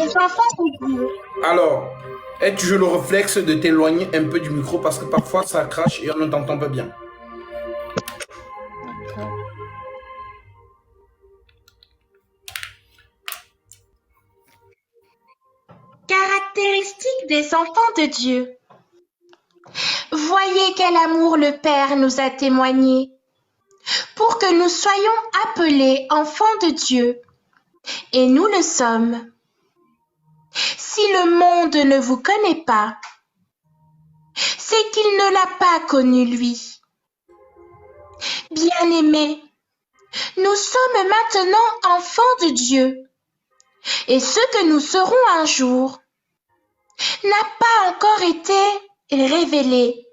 des enfants de Dieu. Alors, ai toujours le réflexe de t'éloigner un peu du micro parce que parfois ça crache et on ne t'entend pas bien. D'accord. Caractéristiques des enfants de Dieu. Voyez quel amour le Père nous a témoigné pour que nous soyons appelés enfants de Dieu. Et nous le sommes. Si le monde ne vous connaît pas, c'est qu'il ne l'a pas connu lui. Bien-aimés, nous sommes maintenant enfants de Dieu. Et ce que nous serons un jour n'a pas encore été révélé.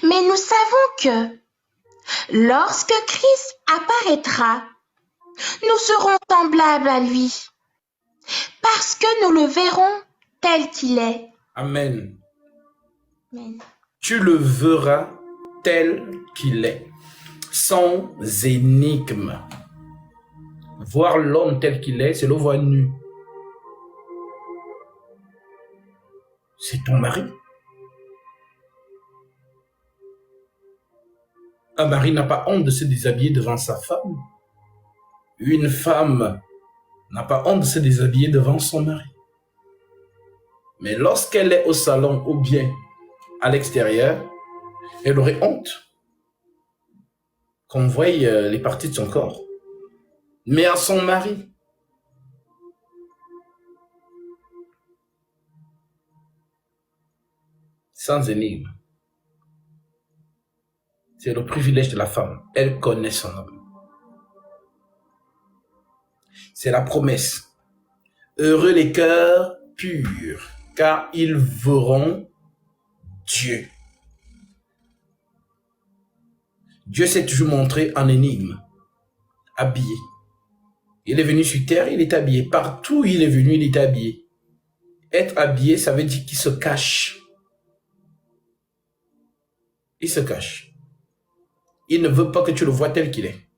Mais nous savons que lorsque Christ apparaîtra, nous serons semblables à lui, parce que nous le verrons tel qu'il est. Amen. Amen. Tu le verras tel qu'il est, sans énigme. Voir l'homme tel qu'il est, c'est le voir nu. C'est ton mari. Un mari n'a pas honte de se déshabiller devant sa femme. Une femme n'a pas honte de se déshabiller devant son mari. Mais lorsqu'elle est au salon ou bien à l'extérieur, elle aurait honte qu'on voie les parties de son corps. Mais à son mari, sans énigme, c'est le privilège de la femme. Elle connaît son homme. C'est la promesse. Heureux les cœurs purs, car ils verront Dieu. Dieu s'est toujours montré en énigme, habillé. Il est venu sur terre, il est habillé. Partout où il est venu, il est habillé. Être habillé, ça veut dire qu'il se cache. Il se cache. Il ne veut pas que tu le vois tel qu'il est.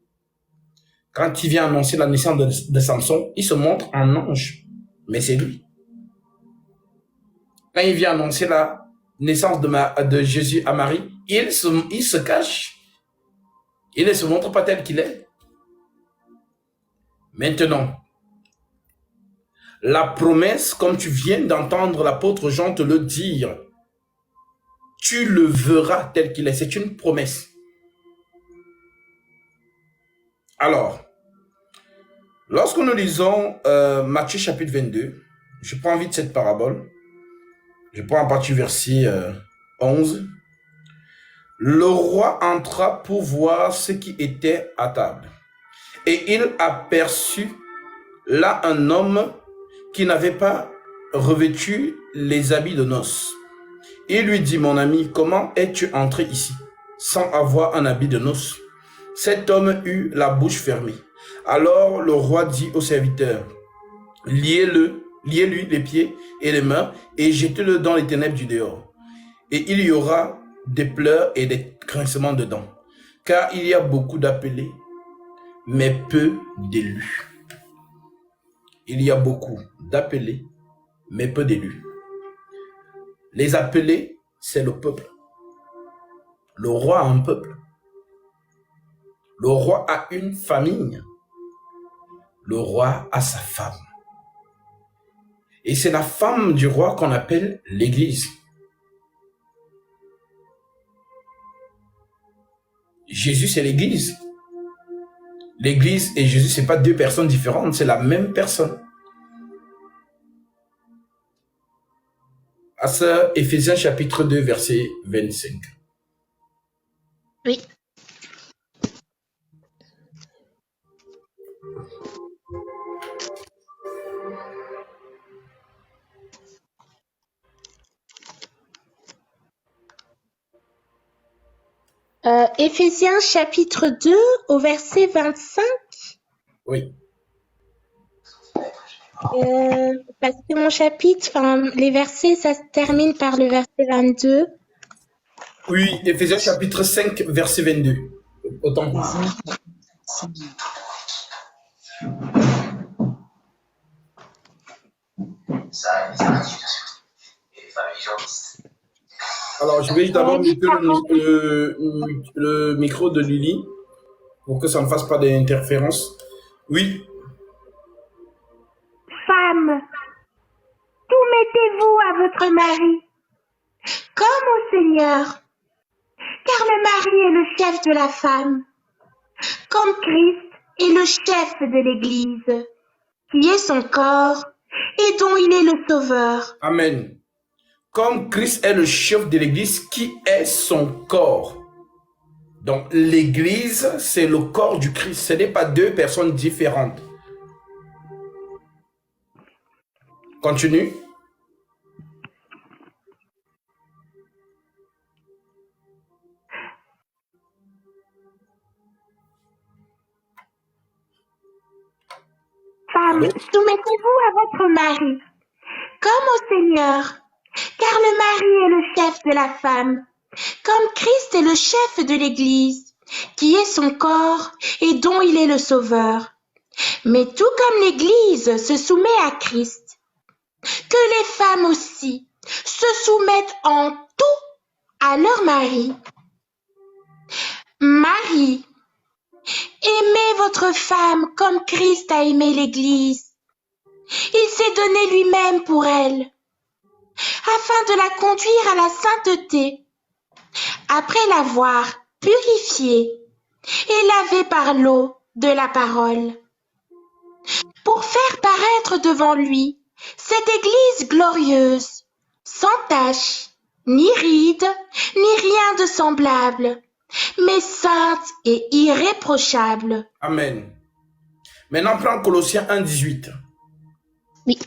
Quand il vient annoncer la naissance de Samson, il se montre en ange. Mais c'est lui. Quand il vient annoncer la naissance de Jésus à Marie, il se cache. Il ne se montre pas tel qu'il est. Maintenant, la promesse, comme tu viens d'entendre l'apôtre Jean te le dire, tu le verras tel qu'il est. C'est une promesse. Alors, lorsque nous lisons Matthieu chapitre 22, je prends vite cette parabole. Je prends à partir du verset 11. Le roi entra pour voir ce qui était à table. Et il aperçut là un homme qui n'avait pas revêtu les habits de noces. Il lui dit, mon ami, comment es-tu entré ici sans avoir un habit de noces? Cet homme eut la bouche fermée. Alors le roi dit au serviteur, liez-lui les pieds et les mains et jetez-le dans les ténèbres du dehors. Et il y aura des pleurs et des grincements de dents, car il y a beaucoup d'appelés, mais peu d'élus. Il y a beaucoup d'appelés, mais peu d'élus. Les appelés, c'est le peuple. Le roi a un peuple. Le roi a une famille. Le roi a sa femme. Et c'est la femme du roi qu'on appelle l'Église. Jésus, c'est l'Église. L'Église et Jésus, ce n'est pas deux personnes différentes, c'est la même personne. À ça, Éphésiens chapitre 2, verset 25. Oui. Éphésiens chapitre 2 au verset 25. Oui. Parce que mon chapitre, les versets, ça se termine par le verset 22. Oui, Éphésiens chapitre 5, verset 22. Autant pour moi. Alors, je vais d'abord muter le micro de Lily pour que ça ne fasse pas d'interférence. Oui. Femmes, soumettez-vous à votre mari, comme au Seigneur, car le mari est le chef de la femme, comme Christ est le chef de l'Église, qui est son corps et dont il est le sauveur. Amen. Comme Christ est le chef de l'Église, qui est son corps. Donc, l'Église, c'est le corps du Christ. Ce n'est pas deux personnes différentes. Continue. Femmes, soumettez-vous à votre mari, comme au Seigneur, car le mari est le chef de la femme, comme Christ est le chef de l'Église, qui est son corps et dont il est le sauveur. Mais tout comme l'Église se soumet à Christ, que les femmes aussi se soumettent en tout à leur mari. Marie, aimez votre femme comme Christ a aimé l'Église. Il s'est donné lui-même pour elle, afin de la conduire à la sainteté, après l'avoir purifiée et lavée par l'eau de la parole, pour faire paraître devant lui cette Église glorieuse, sans tache, ni ride, ni rien de semblable, mais sainte et irréprochable. Amen. Maintenant, prends Colossiens 1,18. Oui.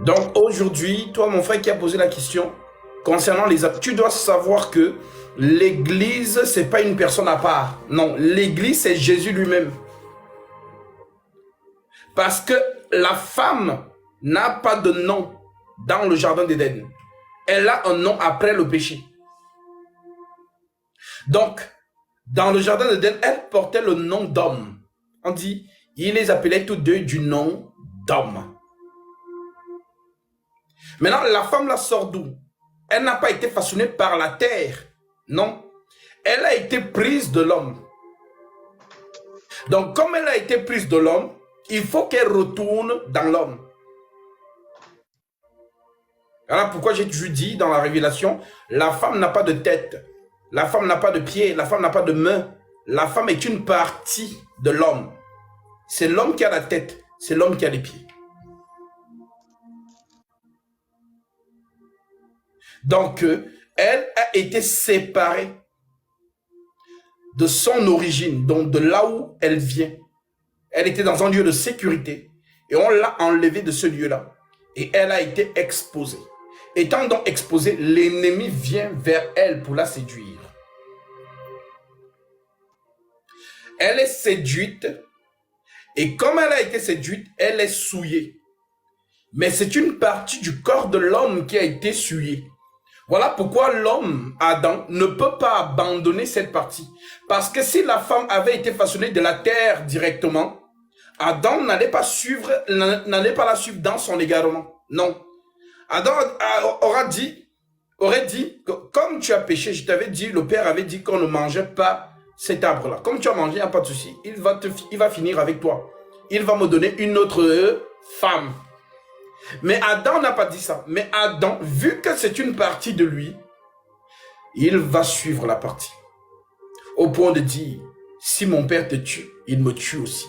Donc, aujourd'hui, toi, mon frère qui a posé la question, concernant les actes, tu dois savoir que l'Église, c'est pas une personne à part. Non, l'Église, c'est Jésus lui-même. Parce que la femme n'a pas de nom dans le jardin d'Éden. Elle a un nom après le péché. Donc, dans le jardin d'Éden, elle portait le nom d'homme. On dit, il les appelait tous deux du nom d'homme. Maintenant, la femme la sort d'où? Elle n'a pas été façonnée par la terre. Non. Elle a été prise de l'homme. Donc, comme elle a été prise de l'homme, il faut qu'elle retourne dans l'homme. Voilà pourquoi j'ai toujours dit dans la révélation, la femme n'a pas de tête. La femme n'a pas de pied. La femme n'a pas de main. La femme est une partie de l'homme. C'est l'homme qui a la tête. C'est l'homme qui a les pieds. Donc, elle a été séparée de son origine, donc de là où elle vient. Elle était dans un lieu de sécurité et on l'a enlevée de ce lieu-là. Et elle a été exposée. Étant donc exposée, l'ennemi vient vers elle pour la séduire. Elle est séduite et comme elle a été séduite, elle est souillée. Mais c'est une partie du corps de l'homme qui a été souillée. Voilà pourquoi l'homme, Adam, ne peut pas abandonner cette partie. Parce que si la femme avait été façonnée de la terre directement, Adam n'allait pas la suivre dans son égarement. Non. Adam aurait dit que comme tu as péché, je t'avais dit, le Père avait dit qu'on ne mangeait pas cet arbre-là. Comme tu as mangé, il n'y a pas de souci. Il va finir avec toi. Il va me donner une autre femme. Mais Adam n'a pas dit ça. Mais Adam, vu que c'est une partie de lui, il va suivre la partie. Au point de dire, si mon père te tue, il me tue aussi.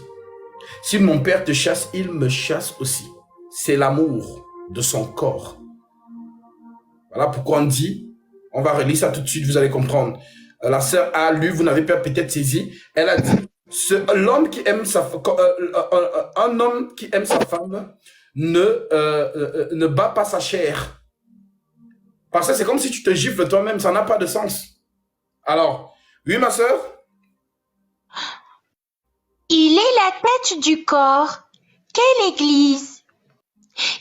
Si mon père te chasse, il me chasse aussi. C'est l'amour de son corps. Voilà pourquoi on dit, on va relire ça tout de suite, vous allez comprendre. La sœur a lu, vous n'avez pas peut-être saisi, elle a dit, l'homme qui aime un homme qui aime sa femme ne bat pas sa chair. Parce que c'est comme si tu te gifles toi-même, ça n'a pas de sens. Alors, oui ma sœur? Il est la tête du corps, qu'est l'Église.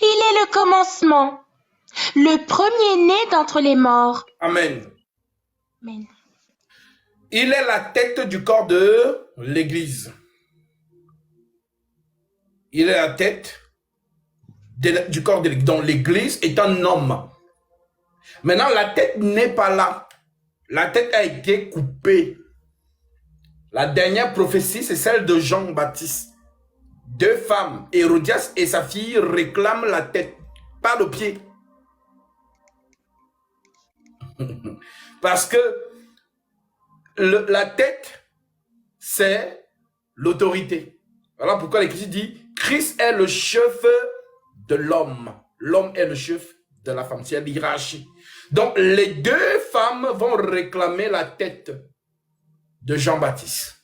Il est le commencement, le premier-né d'entre les morts. Amen. Amen. Il est la tête du corps de l'Église. Il est la tête du corps de l'Église. Donc l'Église est un homme. Maintenant, la tête n'est pas là. La tête a été coupée. La dernière prophétie, c'est celle de Jean-Baptiste. 2 femmes, Hérodias et sa fille, réclament la tête, pas le pied. Parce que la tête, c'est l'autorité. Voilà pourquoi l'Écriture dit, Christ est le chef de l'homme. L'homme est le chef de la femme. C'est l'hiérarchie. Donc, les 2 femmes vont réclamer la tête de Jean-Baptiste.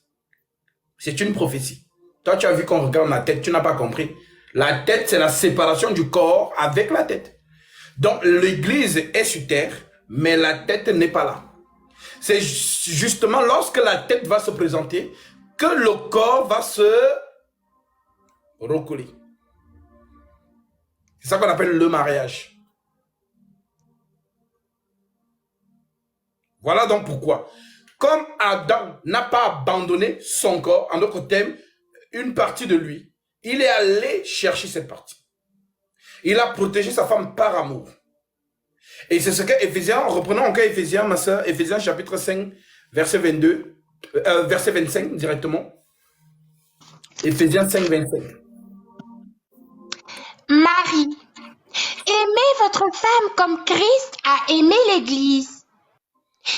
C'est une prophétie. Toi, tu as vu qu'on regarde la tête, tu n'as pas compris. La tête, c'est la séparation du corps avec la tête. Donc, l'Église est sur terre, mais la tête n'est pas là. C'est justement lorsque la tête va se présenter que le corps va se recoller. C'est ça qu'on appelle le mariage. Voilà donc pourquoi. Comme Adam n'a pas abandonné son corps, en d'autres termes, une partie de lui, il est allé chercher cette partie. Il a protégé sa femme par amour. Et c'est ce que Éphésiens, reprenons encore Éphésiens, ma soeur, Éphésiens chapitre 5, verset 22, verset 25 directement. Éphésiens 5, 25. Marie, aimez votre femme comme Christ a aimé l'Église.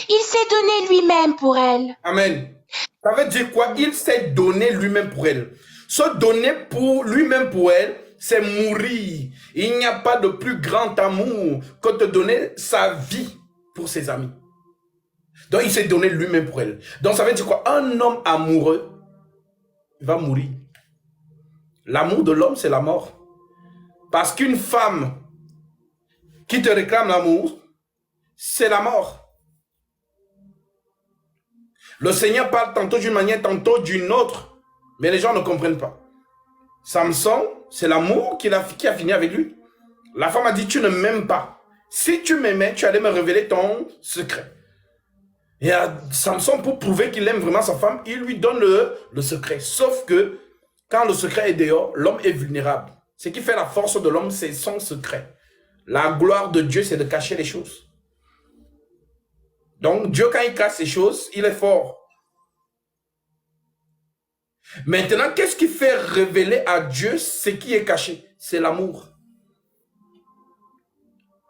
Il s'est donné lui-même pour elle. Amen. Ça veut dire quoi? Il s'est donné lui-même pour elle. Se donner pour lui-même pour elle, c'est mourir. Il n'y a pas de plus grand amour que de donner sa vie pour ses amis. Donc il s'est donné lui-même pour elle. Donc ça veut dire quoi? Un homme amoureux va mourir. L'amour de l'homme, c'est la mort. Parce qu'une femme qui te réclame l'amour, c'est la mort. Le Seigneur parle tantôt d'une manière, tantôt d'une autre. Mais les gens ne comprennent pas. Samson, c'est l'amour qui a fini avec lui. La femme a dit, tu ne m'aimes pas. Si tu m'aimais, tu allais me révéler ton secret. Et à Samson, pour prouver qu'il aime vraiment sa femme, il lui donne le secret. Sauf que, quand le secret est dehors, l'homme est vulnérable. Ce qui fait la force de l'homme, c'est son secret. La gloire de Dieu, c'est de cacher les choses. Donc, Dieu, quand il cache ces choses, il est fort. Maintenant, qu'est-ce qui fait révéler à Dieu ce qui est caché? C'est l'amour.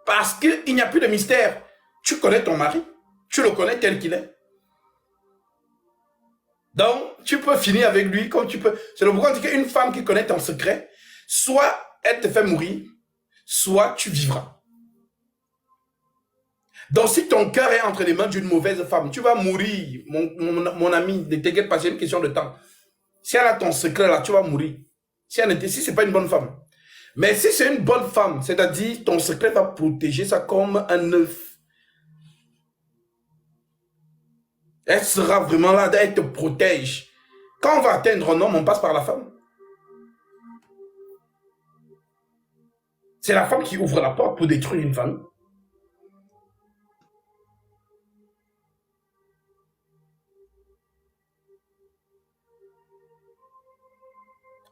Parce qu'il n'y a plus de mystère. Tu connais ton mari. Tu le connais tel qu'il est. Donc, tu peux finir avec lui comme tu peux. C'est le pourquoi on dit qu'une femme qui connaît ton secret, soit elle te fait mourir, soit tu vivras. Donc, si ton cœur est entre les mains d'une mauvaise femme, tu vas mourir, mon ami, ne t'inquiète pas, c'est une question de temps. Si elle a ton secret là, tu vas mourir. Si ce n'est pas une bonne femme. Mais si c'est une bonne femme, c'est-à-dire ton secret va protéger ça comme un œuf. Elle sera vraiment là, elle te protège. Quand on va atteindre un homme, on passe par la femme. C'est la femme qui ouvre la porte pour détruire une femme.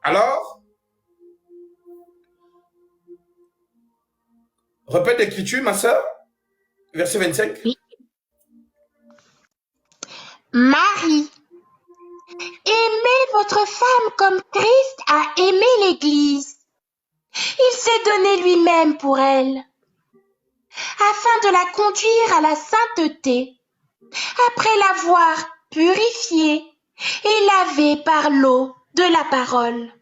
Alors, répète l'écriture, ma soeur, verset 25. Oui. Marie, aimez votre femme comme Christ a aimé l'Église. Il s'est donné lui-même pour elle, afin de la conduire à la sainteté, après l'avoir purifiée et lavée par l'eau de la parole,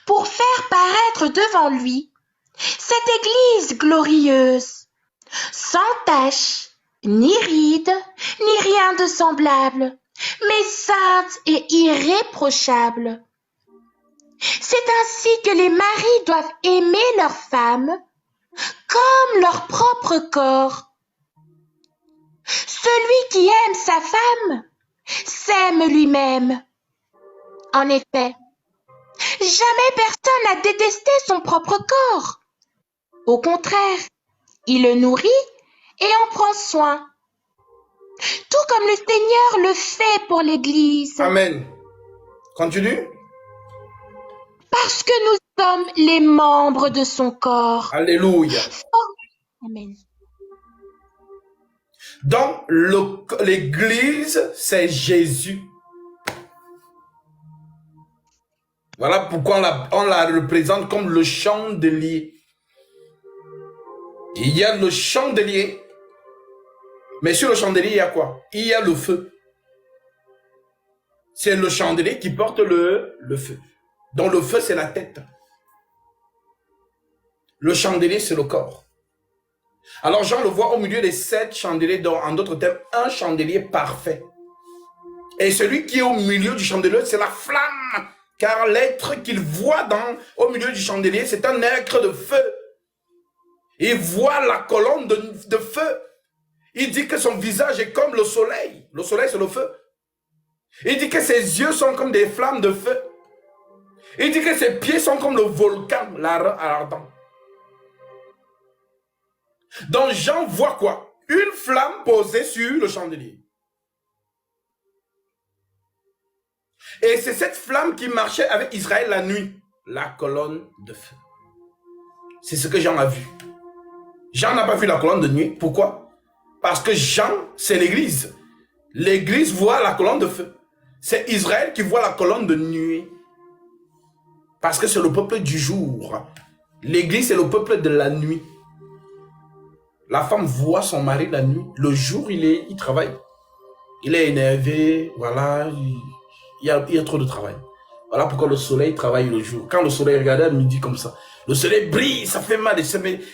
pour faire paraître devant lui cette Église glorieuse, sans tache, ni ride, ni rien de semblable, mais sainte et irréprochable. C'est ainsi que les maris doivent aimer leurs femmes comme leur propre corps. Celui qui aime sa femme s'aime lui-même. En effet, jamais personne n'a détesté son propre corps. Au contraire, il le nourrit et en prend soin, tout comme le Seigneur le fait pour l'Église. Amen. Continue. Parce que nous comme les membres de son corps. Alléluia. Amen. Donc, l'église, c'est Jésus. Voilà pourquoi on la représente comme le chandelier. Il y a le chandelier, mais sur le chandelier, il y a quoi? Il y a le feu. C'est le chandelier qui porte le feu. Donc, le feu, c'est la tête. Le chandelier, c'est le corps. Alors, Jean le voit au milieu des 7 chandeliers, donc, en d'autres termes, un chandelier parfait. Et celui qui est au milieu du chandelier, c'est la flamme. Car l'être qu'il voit au milieu du chandelier, c'est un être de feu. Il voit la colonne de feu. Il dit que son visage est comme le soleil. Le soleil, c'est le feu. Il dit que ses yeux sont comme des flammes de feu. Il dit que ses pieds sont comme le volcan, ardent. Donc Jean voit quoi? Une flamme posée sur le chandelier. Et c'est cette flamme qui marchait avec Israël la nuit. La colonne de feu. C'est ce que Jean a vu. Jean n'a pas vu la colonne de nuit. Pourquoi? Parce que Jean, c'est l'église. L'église voit la colonne de feu. C'est Israël qui voit la colonne de nuit. Parce que c'est le peuple du jour. L'église, c'est le peuple de la nuit. La femme voit son mari la nuit. Le jour, il travaille. Il est énervé. Voilà. Il y a trop de travail. Voilà pourquoi le soleil travaille le jour. Quand le soleil regarde à midi comme ça, le soleil brille, ça fait mal.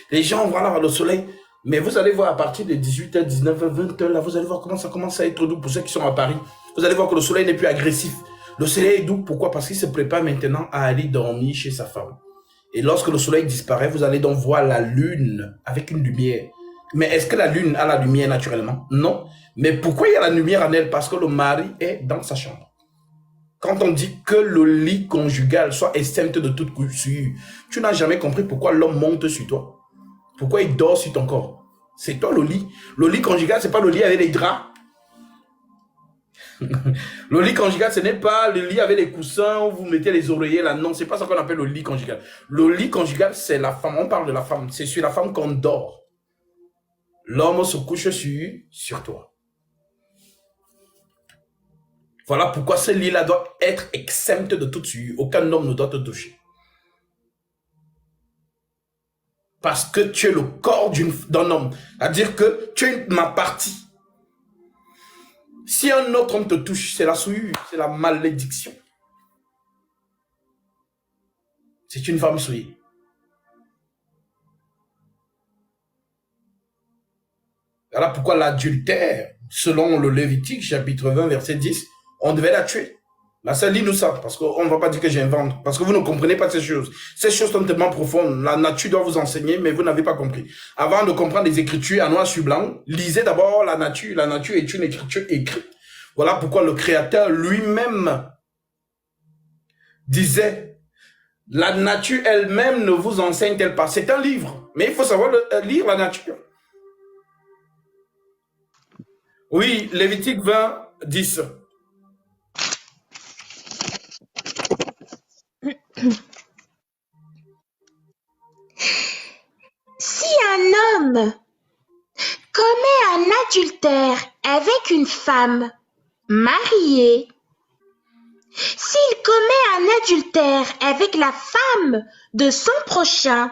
Les gens, voilà, le soleil. Mais vous allez voir à partir de 18h, 19h, 20h, là, vous allez voir comment ça commence à être doux pour ceux qui sont à Paris. Vous allez voir que le soleil n'est plus agressif. Le soleil est doux, pourquoi? Parce qu'il se prépare maintenant à aller dormir chez sa femme. Et lorsque le soleil disparaît, vous allez donc voir la lune avec une lumière. Mais est-ce que la lune a la lumière naturellement? Non. Mais pourquoi il y a la lumière en elle? Parce que le mari est dans sa chambre. Quand on dit que le lit conjugal soit exempt de toute souillure, tu n'as jamais compris pourquoi l'homme monte sur toi. Pourquoi il dort sur ton corps. C'est toi le lit. Le lit conjugal, c'est pas le lit avec les draps. Le lit conjugal, ce n'est pas le lit avec les coussins où vous mettez les oreillers là. Non, c'est pas ça qu'on appelle le lit conjugal. Le lit conjugal, c'est la femme. On parle de la femme. C'est sur la femme qu'on dort. L'homme se couche sur toi. Voilà pourquoi ce lit-là doit être exempt de toute souillure. Aucun homme ne doit te toucher. Parce que tu es le corps d'un homme. C'est-à-dire que tu es ma partie. Si un autre homme te touche, c'est la souillure, c'est la malédiction. C'est une femme souillée. Voilà pourquoi l'adultère, selon le Lévitique, chapitre 20, verset 10, on devait la tuer. La sœur, lis-nous ça, parce qu'on ne va pas dire que j'invente, parce que vous ne comprenez pas ces choses. Ces choses sont tellement profondes. La nature doit vous enseigner, mais vous n'avez pas compris. Avant de comprendre les écritures en noir sur blanc, lisez d'abord la nature. La nature est une écriture écrite. Voilà pourquoi le Créateur lui-même disait, la nature elle-même ne vous enseigne-t-elle pas? C'est un livre, mais il faut savoir lire la nature. Oui, Lévitique 20, 10. Si un homme commet un adultère avec une femme mariée, s'il commet un adultère avec la femme de son prochain,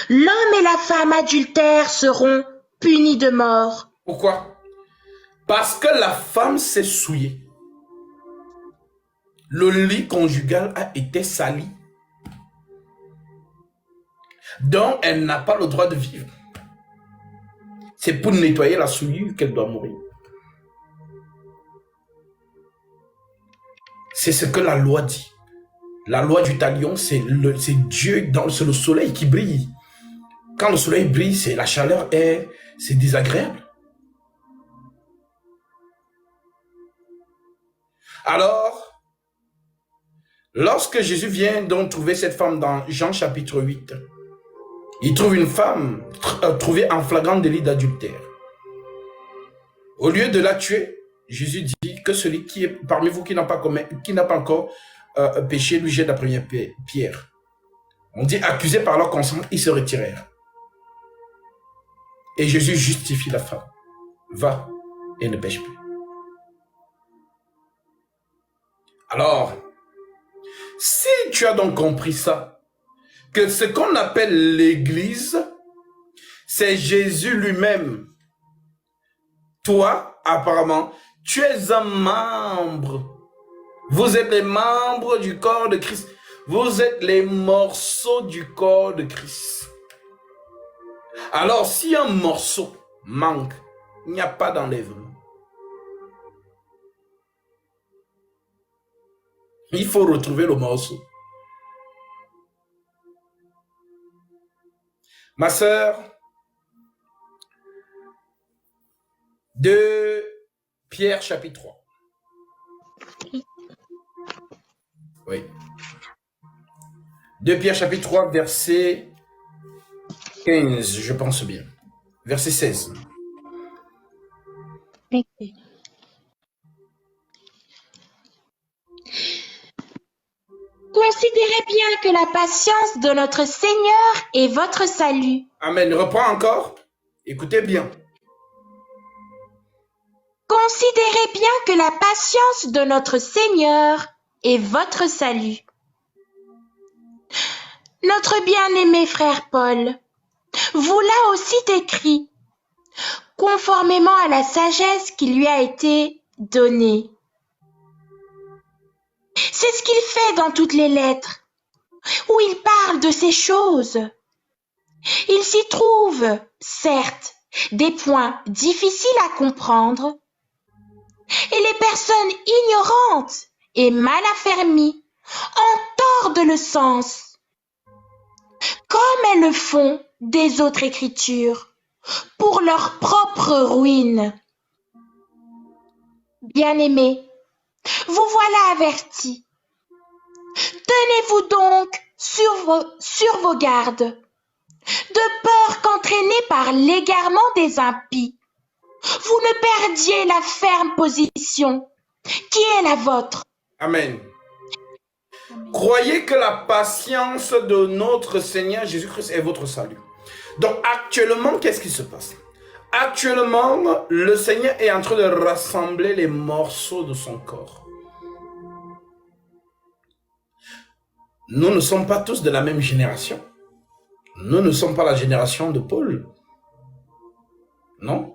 l'homme et la femme adultères seront punis de mort. Pourquoi? Parce que la femme s'est souillée. Le lit conjugal a été sali. Donc, elle n'a pas le droit de vivre. C'est pour nettoyer la souillure qu'elle doit mourir. C'est ce que la loi dit. La loi du talion, c'est Dieu, c'est le soleil qui brille. Quand le soleil brille, c'est la chaleur, c'est désagréable. Alors, lorsque Jésus vient donc trouver cette femme dans Jean chapitre 8, il trouve une femme trouvée en flagrant délit d'adultère. Au lieu de la tuer, Jésus dit que celui qui est parmi vous qui n'a pas encore péché, lui jette la première pierre. On dit accusés par leur conscience, ils se retirèrent. Et Jésus justifie la femme. Va et ne pêche plus. Alors, si tu as donc compris ça, que ce qu'on appelle l'Église, c'est Jésus lui-même. Toi, apparemment, tu es un membre. Vous êtes les membres du corps de Christ. Vous êtes les morceaux du corps de Christ. Alors, si un morceau manque, il n'y a pas d'enlèvement. Il faut retrouver le morceau. Ma sœur, 2 Pierre chapitre 3. Oui. 2 Pierre chapitre 3, verset 15, je pense bien. Verset 16. Okay. Considérez bien que la patience de notre Seigneur est votre salut. Amen. Reprends encore. Écoutez bien. Considérez bien que la patience de notre Seigneur est votre salut. Notre bien-aimé frère Paul vous l'a aussi écrit, conformément à la sagesse qui lui a été donnée. C'est ce qu'il fait dans toutes les lettres, où il parle de ces choses. Il s'y trouve, certes, des points difficiles à comprendre, et les personnes ignorantes et mal affermies en tordent le sens, comme elles le font des autres écritures, pour leur propre ruine. Bien-aimés, vous voilà avertis. Tenez-vous donc sur vos gardes, de peur qu'entraînés par l'égarement des impies, vous ne perdiez la ferme position qui est la vôtre. Amen. Croyez que la patience de notre Seigneur Jésus-Christ est votre salut. Donc actuellement, qu'est-ce qui se passe? Actuellement, le Seigneur est en train de rassembler les morceaux de son corps. Nous ne sommes pas tous de la même génération. Nous ne sommes pas la génération de Paul. Non.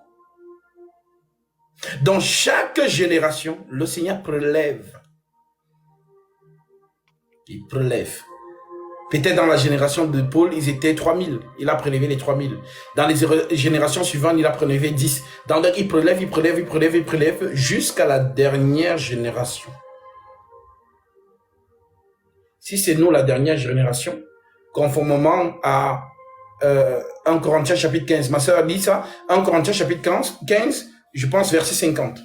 Dans chaque génération, le Seigneur prélève. Il prélève. Peut-être dans la génération de Paul, ils étaient 3000. Il a prélevé les 3000. Dans les générations suivantes, il a prélevé 10. Il prélève jusqu'à la dernière génération. Si c'est nous la dernière génération, conformément à 1 Corinthiens chapitre 15, ma soeur dit ça, 1 Corinthiens chapitre 15, je pense verset 50.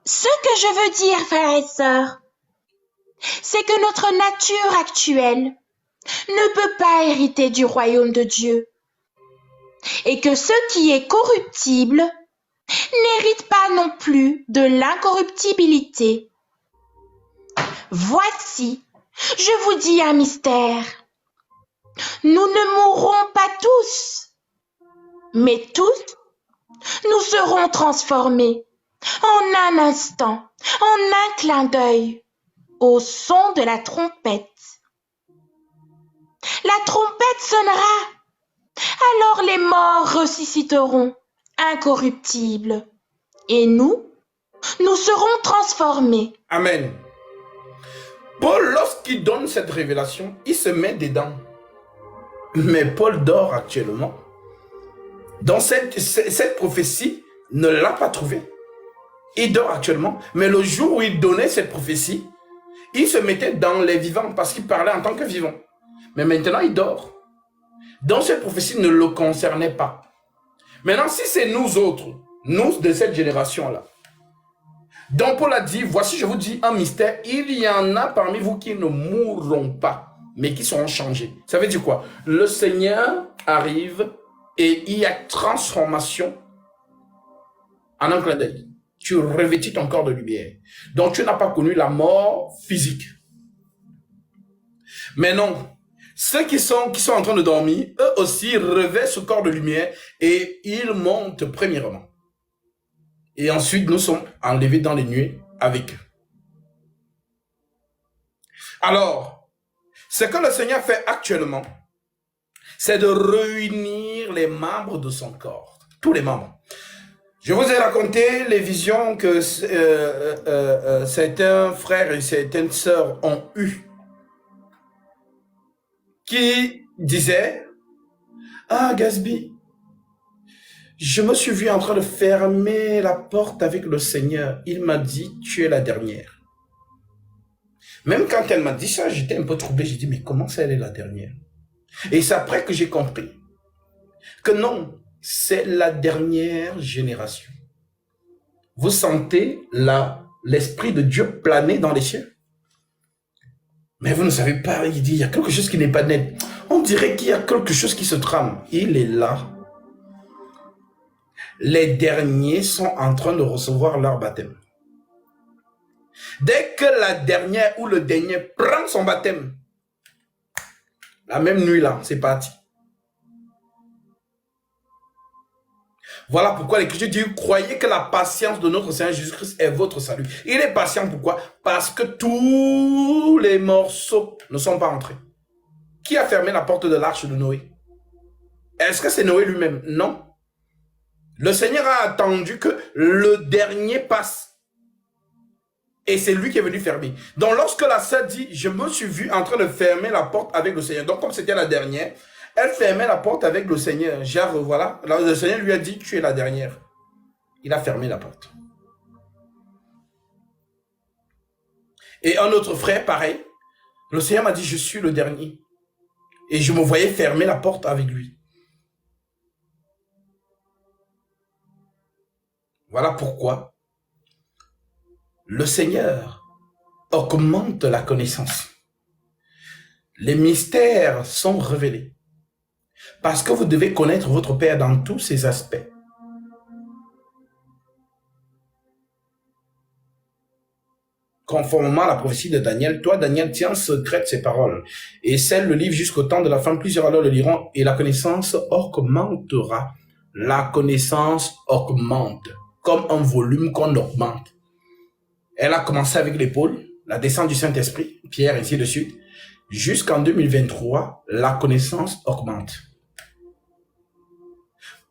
Ce que je veux dire, frères et sœurs, c'est que notre nature actuelle ne peut pas hériter du royaume de Dieu, et que ce qui est corruptible n'hérite pas non plus de l'incorruptibilité. Voici, je vous dis un mystère. Nous ne mourrons pas tous, mais tous, nous serons transformés en un instant, en un clin d'œil, au son de la trompette. La trompette sonnera, alors les morts ressusciteront, incorruptibles, et nous serons transformés. Amen. Paul, lorsqu'il donne cette révélation, il se met dedans. Mais Paul dort actuellement. Dans cette prophétie, ne l'a pas trouvé. Il dort actuellement. Mais le jour où il donnait cette prophétie, il se mettait dans les vivants parce qu'il parlait en tant que vivant. Mais maintenant, il dort. Donc, cette prophétie ne le concernait pas. Maintenant, si c'est nous autres, nous de cette génération-là, donc Paul a dit, voici, je vous dis un mystère, il y en a parmi vous qui ne mourront pas, mais qui seront changés. Ça veut dire quoi? Le Seigneur arrive et il y a transformation En un clin d'œil. Tu revêtis ton corps de lumière. Donc, tu n'as pas connu la mort physique. Mais non, ceux qui sont en train de dormir, eux aussi revêtent ce corps de lumière et ils montent premièrement. Et ensuite, nous sommes enlevés dans les nuées avec eux. Alors, ce que le Seigneur fait actuellement, c'est de réunir les membres de son corps, tous les membres. Je vous ai raconté les visions que certains frères et certaines sœurs ont eues, qui disaient, « Ah, Gasby, je me suis vu en train de fermer la porte avec le Seigneur. Il m'a dit, tu es la dernière. » Même quand elle m'a dit ça, j'étais un peu troublé. J'ai dit, mais comment ça, elle est la dernière? Et c'est après que j'ai compris que non, c'est la dernière génération. Vous sentez l'Esprit de Dieu planer dans les cieux? Mais vous ne savez pas, il dit, il y a quelque chose qui n'est pas net. On dirait qu'il y a quelque chose qui se trame. Il est là. Les derniers sont en train de recevoir leur baptême. Dès que la dernière ou le dernier prend son baptême, la même nuit là, c'est parti. Voilà pourquoi l'Écriture dit, croyez que la patience de notre Seigneur Jésus-Christ est votre salut. Il est patient, pourquoi? Parce que tous les morceaux ne sont pas entrés. Qui a fermé la porte de l'arche de Noé? Est-ce que c'est Noé lui-même? Non. Le Seigneur a attendu que le dernier passe. Et c'est lui qui est venu fermer. Donc lorsque la sœur dit, je me suis vu en train de fermer la porte avec le Seigneur. Donc comme c'était la dernière, elle fermait la porte avec le Seigneur. Genre, voilà, le Seigneur lui a dit, tu es la dernière. Il a fermé la porte. Et un autre frère, pareil. Le Seigneur m'a dit, je suis le dernier. Et je me voyais fermer la porte avec lui. Voilà pourquoi le Seigneur augmente la connaissance. Les mystères sont révélés. Parce que vous devez connaître votre Père dans tous ses aspects. Conformément à la prophétie de Daniel, toi, Daniel, tiens secrète ces paroles et scelle le livre jusqu'au temps de la fin. Plusieurs alors le liront et la connaissance augmentera. La connaissance augmente comme un volume qu'on augmente. Elle a commencé avec l'épaule, la descente du Saint-Esprit, Pierre, ainsi de suite. Jusqu'en 2023, la connaissance augmente.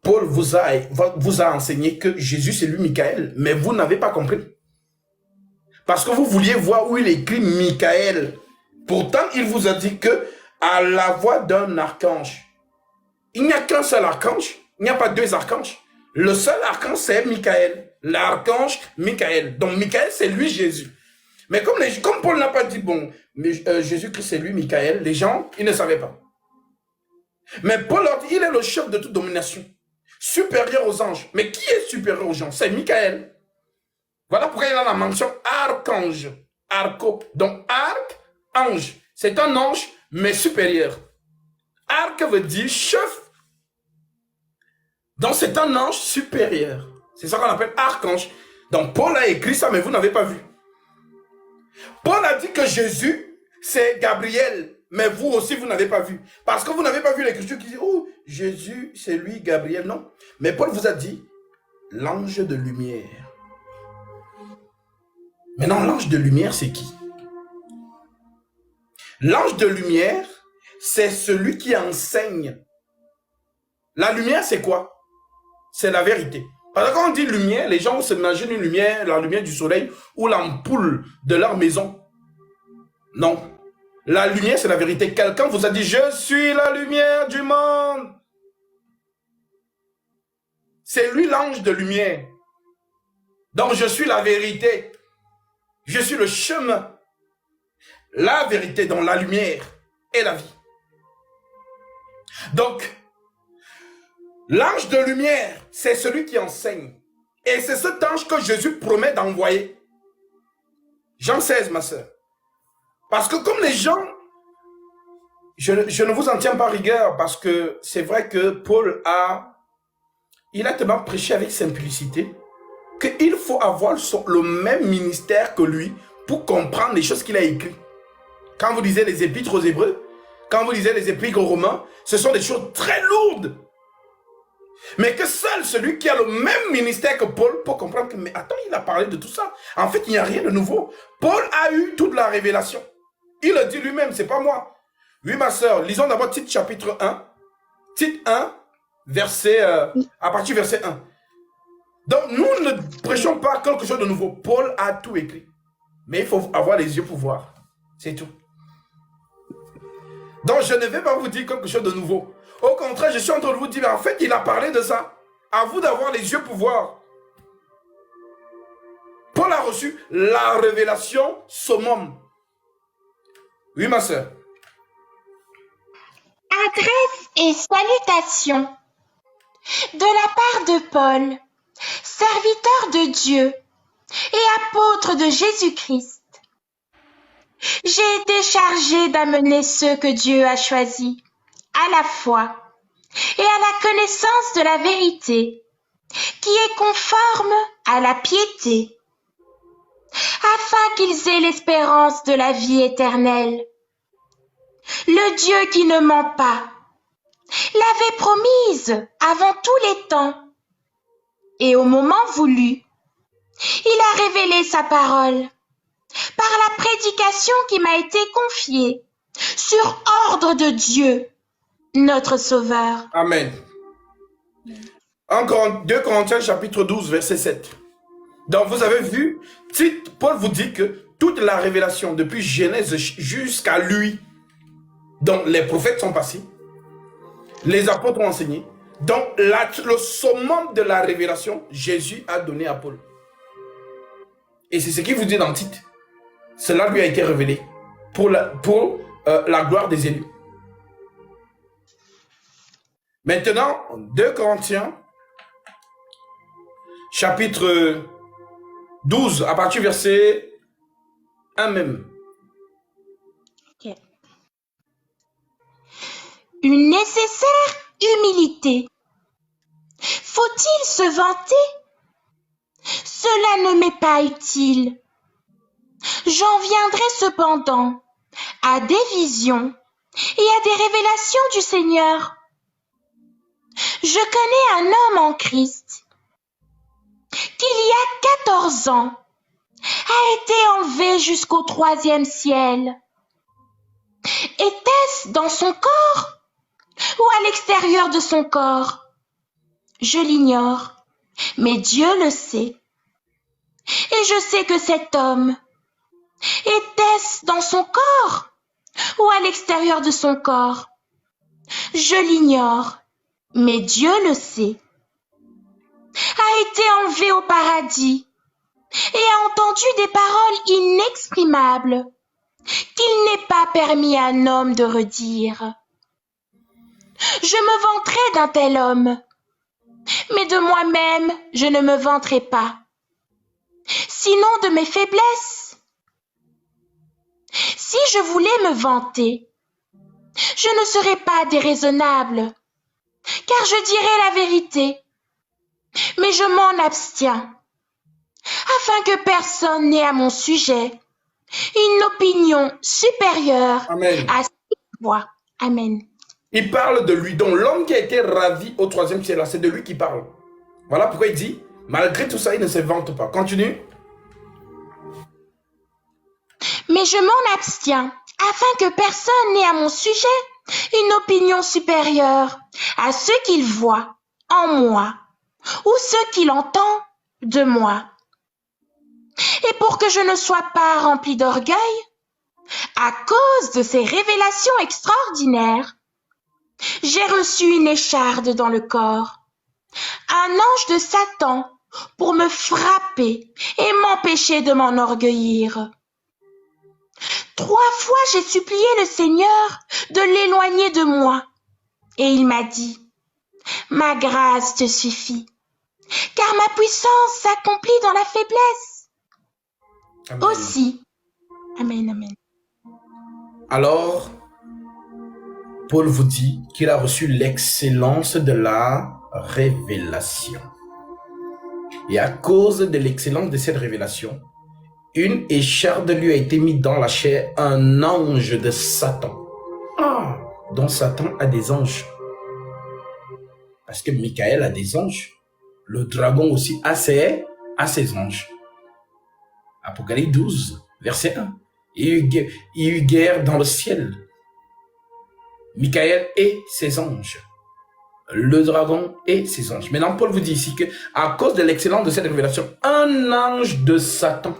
Paul vous a enseigné que Jésus, c'est lui, Michael, mais vous n'avez pas compris. Parce que vous vouliez voir où il écrit Michael. Pourtant, il vous a dit que à la voix d'un archange. Il n'y a qu'un seul archange. Il n'y a pas deux archanges. Le seul archange, c'est Michael. L'archange Michael. Donc, Michael, c'est lui, Jésus. Mais comme Paul n'a pas dit, bon, Jésus-Christ, c'est lui, Michael, les gens, ils ne savaient pas. Mais Paul leur dit, il est le chef de toute domination. Supérieur aux anges. Mais qui est supérieur aux gens? C'est Michael. Voilà pourquoi il a la mention archange. Arco. Donc, arc, ange. C'est un ange, mais supérieur. Arc veut dire chef. Donc, c'est un ange supérieur. C'est ça qu'on appelle archange. Donc, Paul a écrit ça, mais vous n'avez pas vu. Paul a dit que Jésus, c'est Gabriel. Mais vous aussi, vous n'avez pas vu. Parce que vous n'avez pas vu l'écriture qui dit, oh, Jésus, c'est lui, Gabriel. Non. Mais Paul vous a dit, l'ange de lumière. Maintenant, l'ange de lumière, c'est qui? L'ange de lumière, c'est celui qui enseigne. La lumière, c'est quoi? C'est la vérité. Parce que quand on dit lumière, les gens s'imaginent une lumière, la lumière du soleil ou l'ampoule de leur maison. Non. La lumière, c'est la vérité. Quelqu'un vous a dit, je suis la lumière du monde. C'est lui l'ange de lumière. Donc, je suis la vérité. Je suis le chemin. La vérité dans la lumière et la vie. Donc, l'ange de lumière, c'est celui qui enseigne. Et c'est cet ange que Jésus promet d'envoyer. Jean 16, ma soeur. Parce que comme les gens, je ne vous en tiens pas rigueur, parce que c'est vrai que Paul il a tellement prêché avec simplicité. qu'il faut avoir le même ministère que lui pour comprendre les choses qu'il a écrites. Quand vous lisez les épîtres aux Hébreux, quand vous lisez les épîtres aux Romains, ce sont des choses très lourdes. Mais que seul celui qui a le même ministère que Paul peut comprendre que, mais attends, il a parlé de tout ça. En fait, il n'y a rien de nouveau. Paul a eu toute la révélation. Il le dit lui-même, c'est pas moi. Oui, ma soeur, lisons d'abord Tite chapitre 1. Tite 1, verset, à partir du verset 1. Donc, nous ne prêchons pas quelque chose de nouveau. Paul a tout écrit. Mais il faut avoir les yeux pour voir. C'est tout. Donc, je ne vais pas vous dire quelque chose de nouveau. Au contraire, je suis en train de vous dire, en fait, il a parlé de ça. À vous d'avoir les yeux pour voir. Paul a reçu la révélation summum. Oui, ma soeur. Adresse et salutations de la part de Paul, serviteur de Dieu et apôtre de Jésus-Christ. J'ai été chargé d'amener ceux que Dieu a choisis à la foi et à la connaissance de la vérité, qui est conforme à la piété, afin qu'ils aient l'espérance de la vie éternelle. Le Dieu qui ne ment pas l'avait promise avant tous les temps, et au moment voulu, il a révélé sa parole par la prédication qui m'a été confiée sur ordre de Dieu, notre Sauveur. Amen. 2 Corinthiens chapitre 12, verset 7. Donc vous avez vu, Paul vous dit que toute la révélation depuis Genèse jusqu'à lui, donc les prophètes sont passés, les apôtres ont enseigné, donc le summum de la révélation, Jésus a donné à Paul. Et c'est ce qu'il vous dit dans Tite. Cela lui a été révélé pour la gloire des élus. Maintenant, 2 Corinthiens, chapitre 12, à partir du verset 1 même. Okay. Une nécessaire humilité. Faut-il se vanter? Cela ne m'est pas utile. J'en viendrai cependant à des visions et à des révélations du Seigneur. Je connais un homme en Christ qui, il y a 14 ans, a été enlevé jusqu'au 3e ciel. Était-ce dans son corps ou à l'extérieur de son corps? Je l'ignore, mais Dieu le sait. Et je sais que cet homme, était-ce dans son corps ou à l'extérieur de son corps? Je l'ignore, mais Dieu le sait. A été enlevé au paradis et a entendu des paroles inexprimables qu'il n'est pas permis à un homme de redire. Je me vanterai d'un tel homme, mais de moi-même je ne me vanterai pas, sinon de mes faiblesses. Si je voulais me vanter, je ne serais pas déraisonnable, car je dirais la vérité, mais je m'en abstiens, afin que personne n'ait à mon sujet une opinion supérieure Amen. à ce qu'il voit. Amen. Il parle de lui, donc l'homme qui a été ravi au 3e ciel, c'est de lui qu'il parle. Voilà pourquoi il dit, malgré tout ça, il ne se vante pas. Continue. Mais je m'en abstiens, afin que personne n'ait à mon sujet une opinion supérieure à ce qu'il voit en moi, ou ce qu'il entend de moi. Et pour que je ne sois pas rempli d'orgueil, à cause de ces révélations extraordinaires, j'ai reçu une écharde dans le corps, un ange de Satan pour me frapper et m'empêcher de m'enorgueillir. 3 fois j'ai supplié le Seigneur de l'éloigner de moi, et il m'a dit, ma grâce te suffit, car ma puissance s'accomplit dans la faiblesse. Amen. Aussi. Amen, amen. Alors, Paul vous dit qu'il a reçu l'excellence de la révélation. Et à cause de l'excellence de cette révélation, une écharde lui a été mise dans la chair, un ange de Satan. Ah, donc Satan a des anges. Parce que Michael a des anges. Le dragon aussi a ses anges. Apocalypse 12, verset 1. Il y eut guerre dans le ciel. Michael et ses anges. Le dragon et ses anges. Maintenant, Paul vous dit ici que à cause de l'excellence de cette révélation, un ange de Satan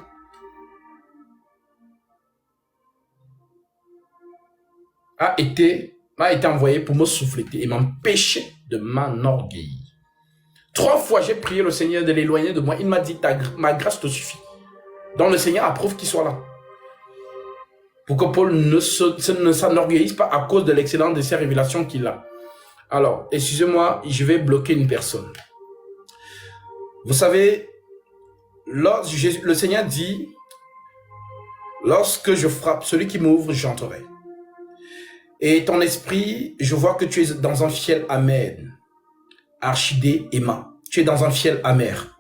a été envoyé pour me souffleter et m'empêcher de m'enorgueillir. 3 fois, j'ai prié le Seigneur de l'éloigner de moi. Il m'a dit, ma grâce te suffit. Donc le Seigneur approuve qu'il soit là. Pour que Paul ne s'enorgueillisse pas à cause de l'excellence de ces révélations qu'il a. Alors, excusez-moi, je vais bloquer une personne. Vous savez, le Seigneur dit, lorsque je frappe, celui qui m'ouvre, j'entrerai. Et ton esprit, je vois que tu es dans un fiel amer. Archidée, Emma, tu es dans un fiel amer.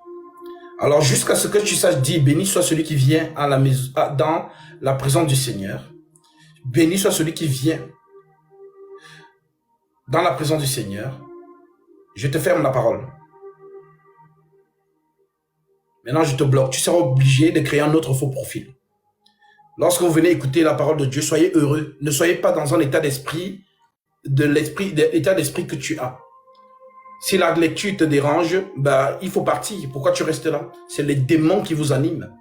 Alors, jusqu'à ce que tu saches dire, béni soit celui qui vient à la maison, dans la présence du Seigneur. Béni soit celui qui vient dans la présence du Seigneur. Je te ferme la parole. Maintenant, je te bloque. Tu seras obligé de créer un autre faux profil. Lorsque vous venez écouter la parole de Dieu, soyez heureux. Ne soyez pas dans un état d'esprit, l'état d'esprit que tu as. Si la lecture te dérange, il faut partir. Pourquoi tu restes là? C'est les démons qui vous animent.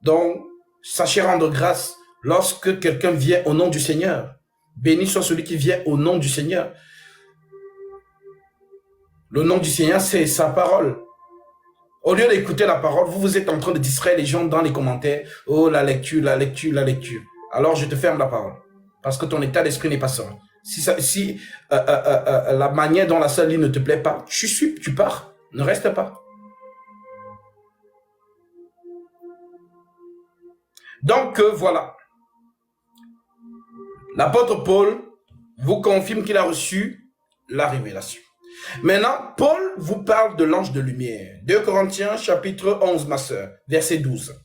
Donc, sachez rendre grâce lorsque quelqu'un vient au nom du Seigneur. Béni soit celui qui vient au nom du Seigneur. Le nom du Seigneur, c'est sa parole. Au lieu d'écouter la parole, vous êtes en train de distraire les gens dans les commentaires. Oh, la lecture, la lecture, la lecture. Alors, je te ferme la parole. Parce que ton état d'esprit n'est pas serein. Si la manière dont la seule ligne ne te plaît pas, tu pars. Ne reste pas. Donc, voilà. L'apôtre Paul vous confirme qu'il a reçu la révélation. Maintenant, Paul vous parle de l'ange de lumière. 2 Corinthiens, chapitre 11, ma sœur, verset 12.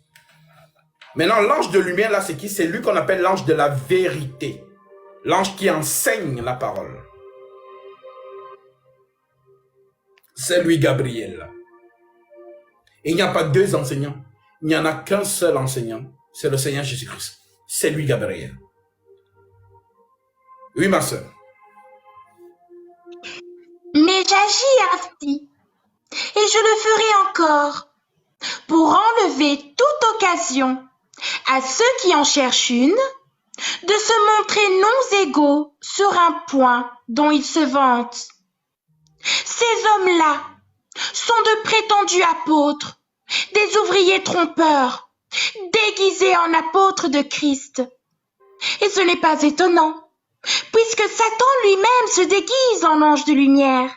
Maintenant, l'ange de lumière, là, c'est qui? C'est lui qu'on appelle l'ange de la vérité. L'ange qui enseigne la parole. C'est lui, Gabriel. Et il n'y a pas 2 enseignants. Il n'y en a qu'un seul enseignant. C'est le Seigneur Jésus-Christ. C'est lui, Gabriel. Oui, ma sœur. Mais j'agis ainsi, et je le ferai encore, pour enlever toute occasion à ceux qui en cherchent une, de se montrer non égaux sur un point dont ils se vantent. Ces hommes-là sont de prétendus apôtres, des ouvriers trompeurs, déguisés en apôtres de Christ. Et ce n'est pas étonnant, puisque Satan lui-même se déguise en ange de lumière.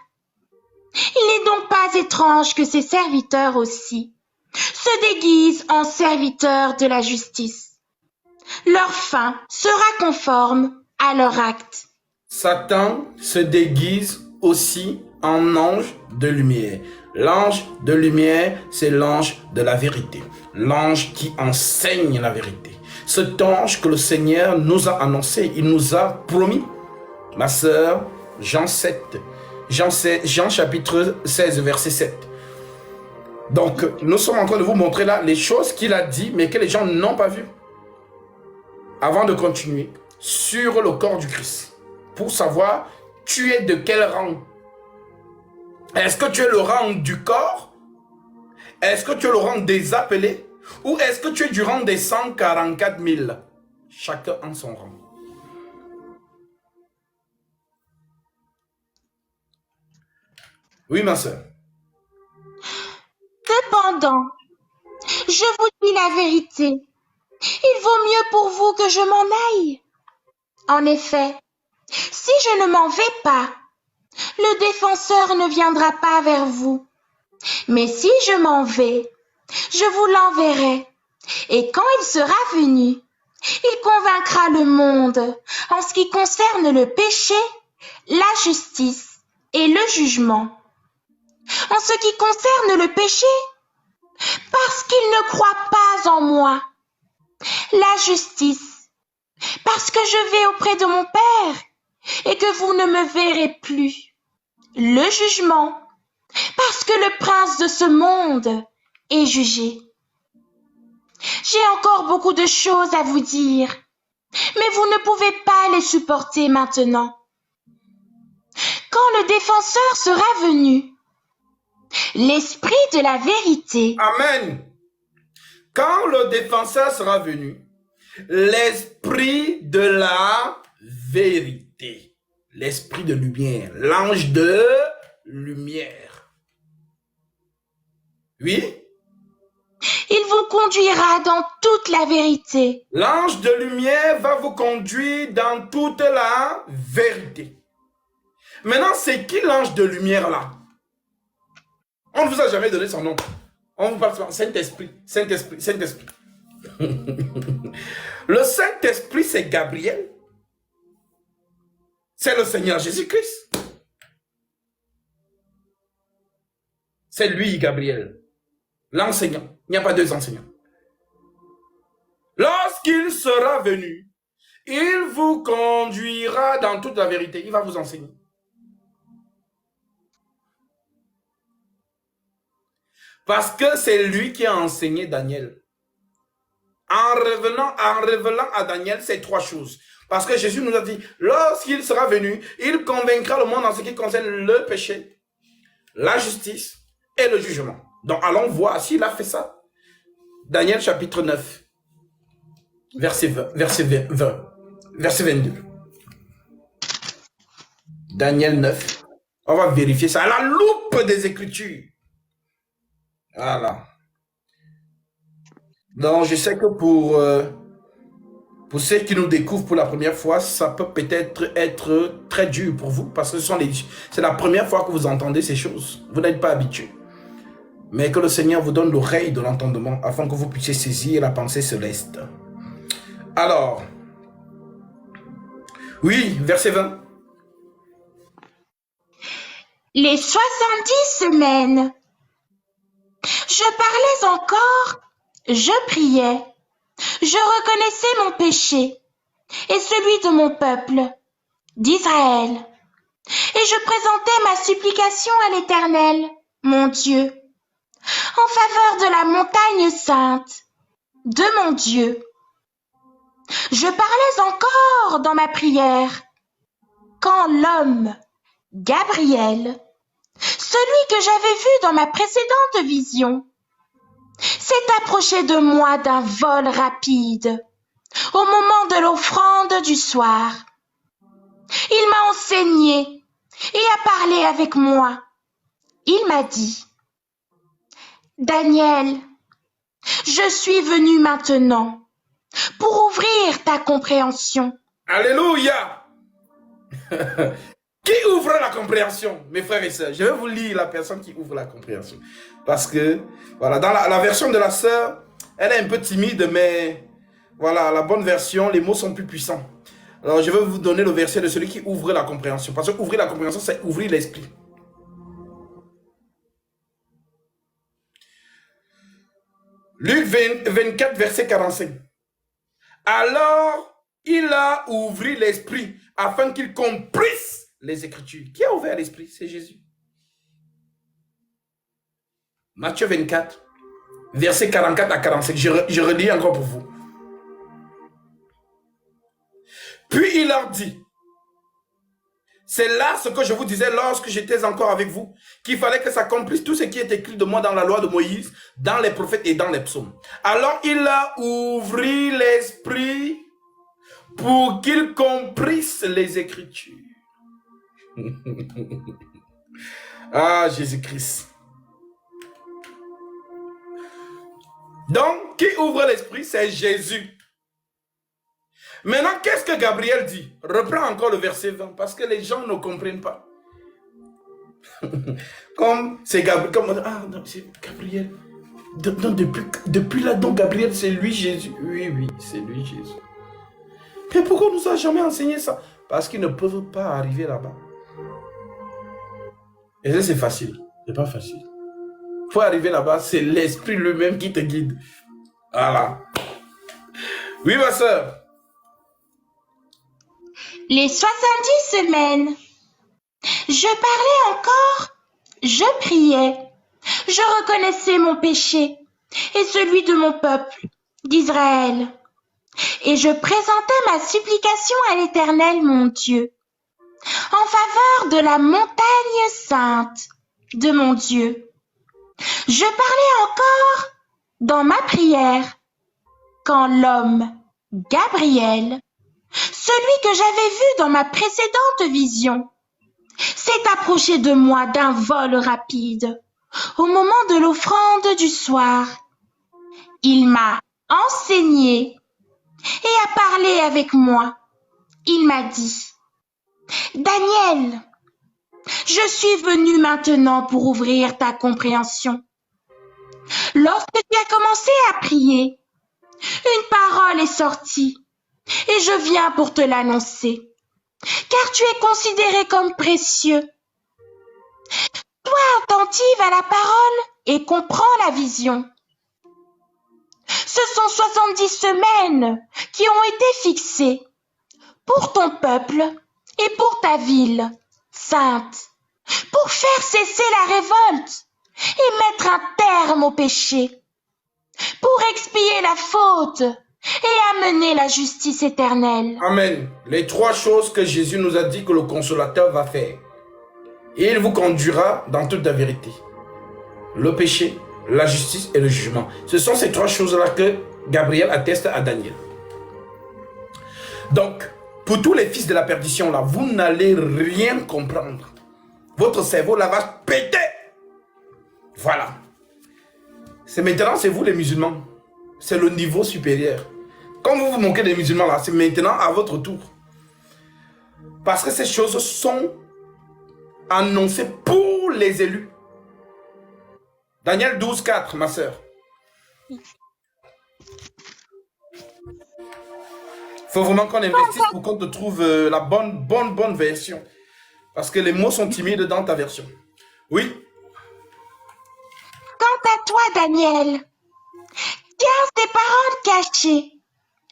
Il n'est donc pas étrange que ses serviteurs aussi se déguisent en serviteurs de la justice. Leur fin sera conforme à leur acte. Satan se déguise aussi en ange de lumière. L'ange de lumière, c'est l'ange de la vérité. L'ange qui enseigne la vérité. Cet ange que le Seigneur nous a annoncé, il nous a promis. Ma sœur, Jean chapitre 16, verset 7. Donc, nous sommes en train de vous montrer là les choses qu'il a dit, mais que les gens n'ont pas vues. Avant de continuer, sur le corps du Christ, pour savoir, tu es de quel rang? Est-ce que tu es le rang du corps? Est-ce que tu es le rang des appelés? Ou est-ce que tu es du rang des 144 000? Chacun en son rang. Oui, ma soeur. Cependant, je vous dis la vérité. Il vaut mieux pour vous que je m'en aille. En effet, si je ne m'en vais pas, le défenseur ne viendra pas vers vous. Mais si je m'en vais, je vous l'enverrai. Et quand il sera venu, il convaincra le monde en ce qui concerne le péché, la justice et le jugement. En ce qui concerne le péché, parce qu'il ne croit pas en moi. La justice, parce que je vais auprès de mon Père et que vous ne me verrez plus. Le jugement, parce que le prince de ce monde est jugé. J'ai encore beaucoup de choses à vous dire, mais vous ne pouvez pas les supporter maintenant. Quand le défenseur sera venu, l'Esprit de la vérité. Amen. Quand le défenseur sera venu, l'Esprit de la vérité, l'Esprit de lumière, l'ange de lumière. Oui? Il vous conduira dans toute la vérité. L'ange de lumière va vous conduire dans toute la vérité. Maintenant, c'est qui l'ange de lumière là? On ne vous a jamais donné son nom. On vous parle souvent Saint-Esprit, Saint-Esprit, Saint-Esprit. Le Saint-Esprit, c'est Gabriel. C'est le Seigneur Jésus-Christ. C'est lui, Gabriel. L'enseignant. Il n'y a pas deux enseignants. Lorsqu'il sera venu, il vous conduira dans toute la vérité. Il va vous enseigner. Parce que c'est lui qui a enseigné Daniel. En révélant à Daniel ces trois choses. Parce que Jésus nous a dit, lorsqu'il sera venu, il convaincra le monde en ce qui concerne le péché, la justice et le jugement. Donc allons voir s'il a fait ça. Daniel chapitre 9, verset 22. Daniel 9. On va vérifier ça à la loupe des Écritures. Voilà. Donc, je sais que pour ceux qui nous découvrent pour la première fois, ça peut peut-être être très dur pour vous parce que c'est la première fois que vous entendez ces choses. Vous n'êtes pas habitué. Mais que le Seigneur vous donne l'oreille de l'entendement afin que vous puissiez saisir la pensée céleste. Alors, oui, verset 20. Les 70 semaines. Je parlais encore, je priais, je reconnaissais mon péché et celui de mon peuple, d'Israël. Et je présentais ma supplication à l'Éternel, mon Dieu, en faveur de la montagne sainte, de mon Dieu. Je parlais encore dans ma prière, quand l'homme, Gabriel, celui que j'avais vu dans ma précédente vision, s'est approché de moi d'un vol rapide, au moment de l'offrande du soir. Il m'a enseigné et a parlé avec moi. Il m'a dit, « Daniel, je suis venu maintenant pour ouvrir ta compréhension. » Alléluia. Qui ouvre la compréhension, mes frères et sœurs? Je vais vous lire la personne qui ouvre la compréhension. Parce que, voilà, dans la version de la sœur, elle est un peu timide, mais voilà, la bonne version, les mots sont plus puissants. Alors, je vais vous donner le verset de celui qui ouvre la compréhension. Parce que ouvrir la compréhension, c'est ouvrir l'esprit. Luc 24, verset 45. Alors, il a ouvert l'esprit afin qu'il comprisse les Écritures. Qui a ouvert l'esprit? C'est Jésus. Matthieu 24, verset 44 à 45. Je relis encore pour vous. Puis il leur dit, c'est là ce que je vous disais lorsque j'étais encore avec vous, qu'il fallait que s'accomplisse tout ce qui est écrit de moi dans la loi de Moïse, dans les prophètes et dans les psaumes. Alors il a ouvert l'esprit pour qu'il comprisse les Écritures. Ah, Jésus-Christ. Donc, qui ouvre l'esprit, c'est Jésus. Maintenant, qu'est-ce que Gabriel dit? Reprends encore le verset 20, parce que les gens ne comprennent pas. Comme c'est Gabriel, c'est Gabriel. Depuis là, donc Gabriel, c'est lui Jésus. Oui, c'est lui Jésus. Mais pourquoi on ne nous a jamais enseigné ça? Parce qu'ils ne peuvent pas arriver là-bas. Et ça, c'est facile. C'est pas facile. Pour arriver là-bas, c'est l'esprit lui-même qui te guide. Voilà. Oui, ma soeur. Les 70 semaines. Je parlais encore, je priais, je reconnaissais mon péché et celui de mon peuple, d'Israël. Et je présentais ma supplication à l'Éternel, mon Dieu, en faveur de la montagne sainte de mon Dieu. Je parlais encore dans ma prière quand l'homme, Gabriel, celui que j'avais vu dans ma précédente vision, s'est approché de moi d'un vol rapide au moment de l'offrande du soir. Il m'a enseigné et a parlé avec moi. Il m'a dit, Daniel, je suis venu maintenant pour ouvrir ta compréhension. Lorsque tu as commencé à prier, une parole est sortie et je viens pour te l'annoncer, car tu es considéré comme précieux. Sois attentive à la parole et comprends la vision. Ce sont 70 semaines qui ont été fixées pour ton peuple et pour ta ville sainte, pour faire cesser la révolte et mettre un terme au péché, pour expier la faute et amener la justice éternelle. Amen. Les trois choses que Jésus nous a dit que le consolateur va faire. Et il vous conduira dans toute la vérité. Le péché, la justice et le jugement. Ce sont ces trois choses-là que Gabriel atteste à Daniel. Donc, pour tous les fils de la perdition, là, vous n'allez rien comprendre. Votre cerveau, là, va péter. Voilà. C'est maintenant, c'est vous les musulmans. C'est le niveau supérieur. Quand vous vous moquez des musulmans, là, c'est maintenant à votre tour. Parce que ces choses sont annoncées pour les élus. Daniel 12, 4, ma sœur. Il faut vraiment qu'on investisse pour qu'on te trouve la bonne version. Parce que les mots sont timides dans ta version. Oui. Quant à toi, Daniel, tiens ces paroles cachées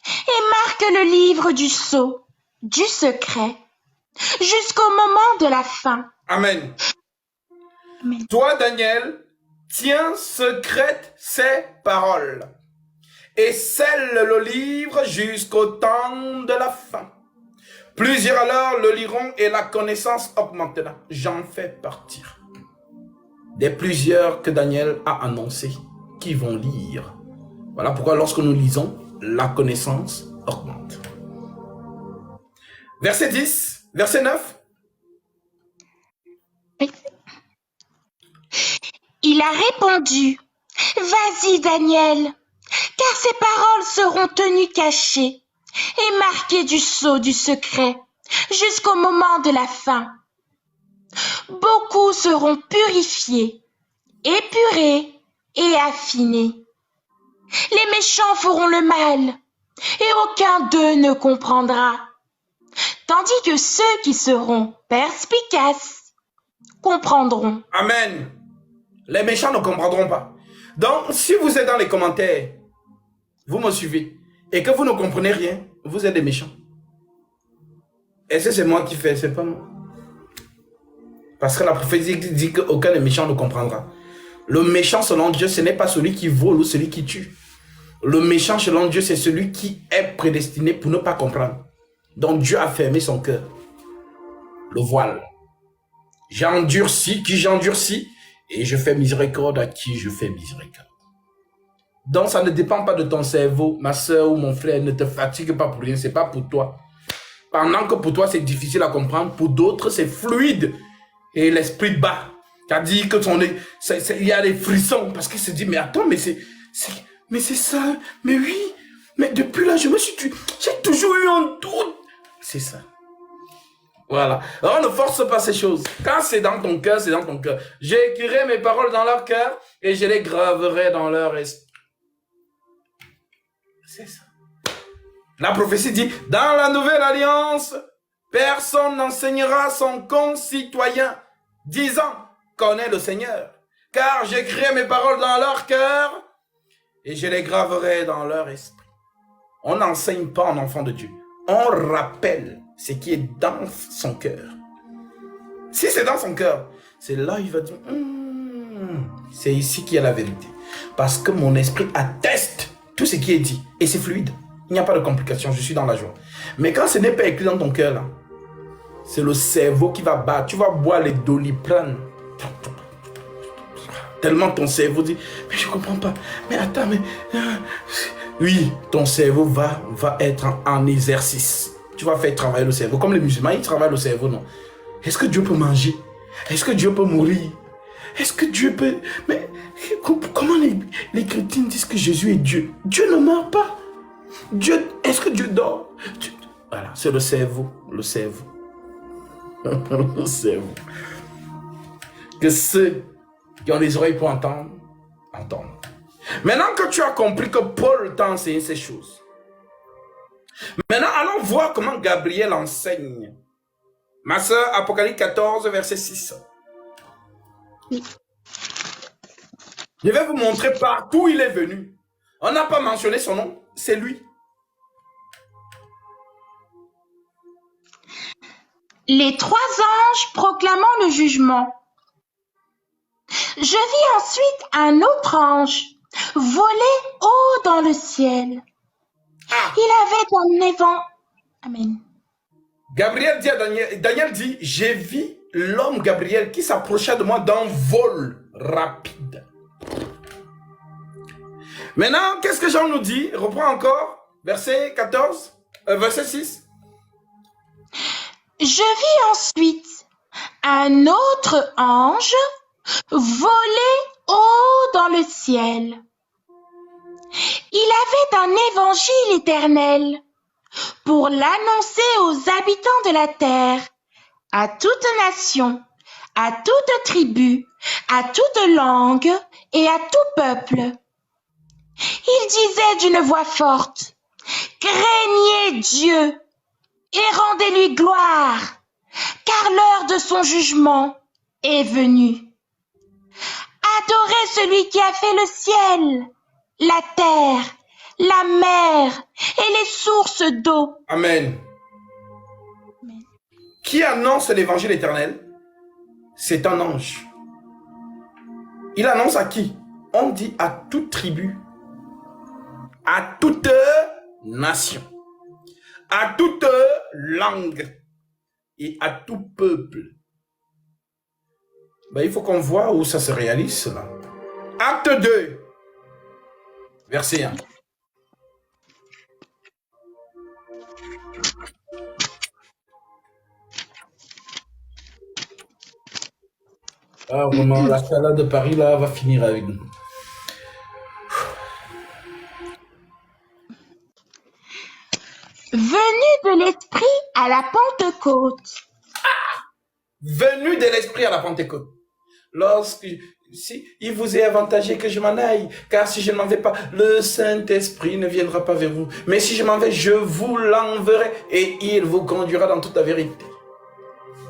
et marque le livre du sceau, du secret, jusqu'au moment de la fin. Amen. Amen. Toi, Daniel, tiens secrète ces paroles et scelle le livre jusqu'au temps de la fin. Plusieurs alors le liront et la connaissance augmentera. J'en fais partie des plusieurs que Daniel a annoncé qui vont lire. Voilà pourquoi lorsque nous lisons, la connaissance augmente. Verset 10, verset 9. Il a répondu, « Vas-y, Daniel, car ces paroles seront tenues cachées et marquées du sceau du secret jusqu'au moment de la fin. Beaucoup seront purifiés, épurés et affinés. Les méchants feront le mal et aucun d'eux ne comprendra, tandis que ceux qui seront perspicaces comprendront. » Amen. Les méchants ne comprendront pas. Donc, si vous êtes dans les commentaires, vous me suivez, et que vous ne comprenez rien, vous êtes des méchants. Et c'est moi qui fais, c'est pas moi. Parce que la prophétie dit qu'aucun des méchants ne comprendra. Le méchant selon Dieu, ce n'est pas celui qui vole ou celui qui tue. Le méchant selon Dieu, c'est celui qui est prédestiné pour ne pas comprendre. Donc Dieu a fermé son cœur. Le voile. J'endurcis qui j'endurcis et je fais miséricorde à qui je fais miséricorde. Donc ça ne dépend pas de ton cerveau, ma soeur ou mon frère, ne te fatigue pas pour rien, c'est pas pour toi. Pendant que pour toi c'est difficile à comprendre, pour d'autres c'est fluide. Et l'esprit bat. C'est-à-dire que il y a des frissons parce qu'il se dit, mais attends, mais c'est ça, mais oui, mais depuis là, j'ai toujours eu un doute. C'est ça. Voilà. Alors ne force pas ces choses. Quand c'est dans ton cœur, c'est dans ton cœur. J'écrirai mes paroles dans leur cœur et je les graverai dans leur esprit. C'est ça. La prophétie dit, dans la nouvelle alliance, personne n'enseignera son concitoyen, disant, connaît le Seigneur. Car j'écrirai mes paroles dans leur cœur et je les graverai dans leur esprit. On n'enseigne pas un enfant de Dieu. On rappelle ce qui est dans son cœur. Si c'est dans son cœur, c'est là il va dire, c'est ici qu'il y a la vérité. Parce que mon esprit atteste tout ce qui est dit. Et c'est fluide. Il n'y a pas de complications, je suis dans la joie. Mais quand ce n'est pas écrit dans ton cœur, là, c'est le cerveau qui va battre. Tu vas boire les Doliprane. Tellement ton cerveau dit, mais je ne comprends pas. Mais attends, mais... Oui, ton cerveau va être en exercice. Tu vas faire travailler le cerveau. Comme les musulmans, ils travaillent le cerveau, non? Est-ce que Dieu peut manger? Est-ce que Dieu peut mourir? Est-ce que Dieu peut... Mais comment les chrétiens disent que Jésus est Dieu? Dieu ne meurt pas. Dieu... Est-ce que Dieu dort? Voilà, c'est le cerveau. Le cerveau. Le cerveau. Que ceux qui ont les oreilles pour entendre, entendent. Maintenant que tu as compris que Paul t'a enseigné ces choses, maintenant allons voir comment Gabriel enseigne. Ma soeur, Apocalypse 14, verset 6. Oui. Je vais vous montrer partout où il est venu. On n'a pas mentionné son nom, c'est lui. Les 3 anges proclamant le jugement. Je vis ensuite un autre ange voler haut dans le ciel. Il avait un évent. Amen. Gabriel dit à Daniel dit, j'ai vu l'homme Gabriel qui s'approcha de moi d'un vol rapide. Maintenant, qu'est-ce que Jean nous dit? Reprends encore, verset 14, verset 6. Je vis ensuite un autre ange voler haut dans le ciel. Il avait un évangile éternel pour l'annoncer aux habitants de la terre, à toute nation, à toute tribu, à toute langue et à tout peuple. Il disait d'une voix forte, « Craignez Dieu et rendez-lui gloire, car l'heure de son jugement est venue. Adorez celui qui a fait le ciel, la terre, la mer et les sources d'eau. » Amen. Amen. Qui annonce l'évangile éternel? C'est un ange. Il annonce à qui? On dit à toute tribu, à toute nation, à toute langue et à tout peuple. Ben, il faut qu'on voit où ça se réalise là. Acte 2, verset 1. Ah, vraiment, la salade de Paris là va finir avec nous. Venu de l'Esprit à la Pentecôte. Venu de l'Esprit à la Pentecôte. Lorsque, si il vous est avantagé que je m'en aille, car si je ne m'en vais pas, le Saint-Esprit ne viendra pas vers vous. Mais si je m'en vais, je vous l'enverrai et il vous conduira dans toute la vérité.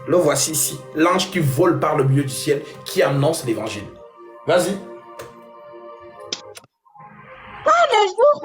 Le voici ici, l'ange qui vole par le milieu du ciel, qui annonce l'évangile. Vas-y. Pas le jour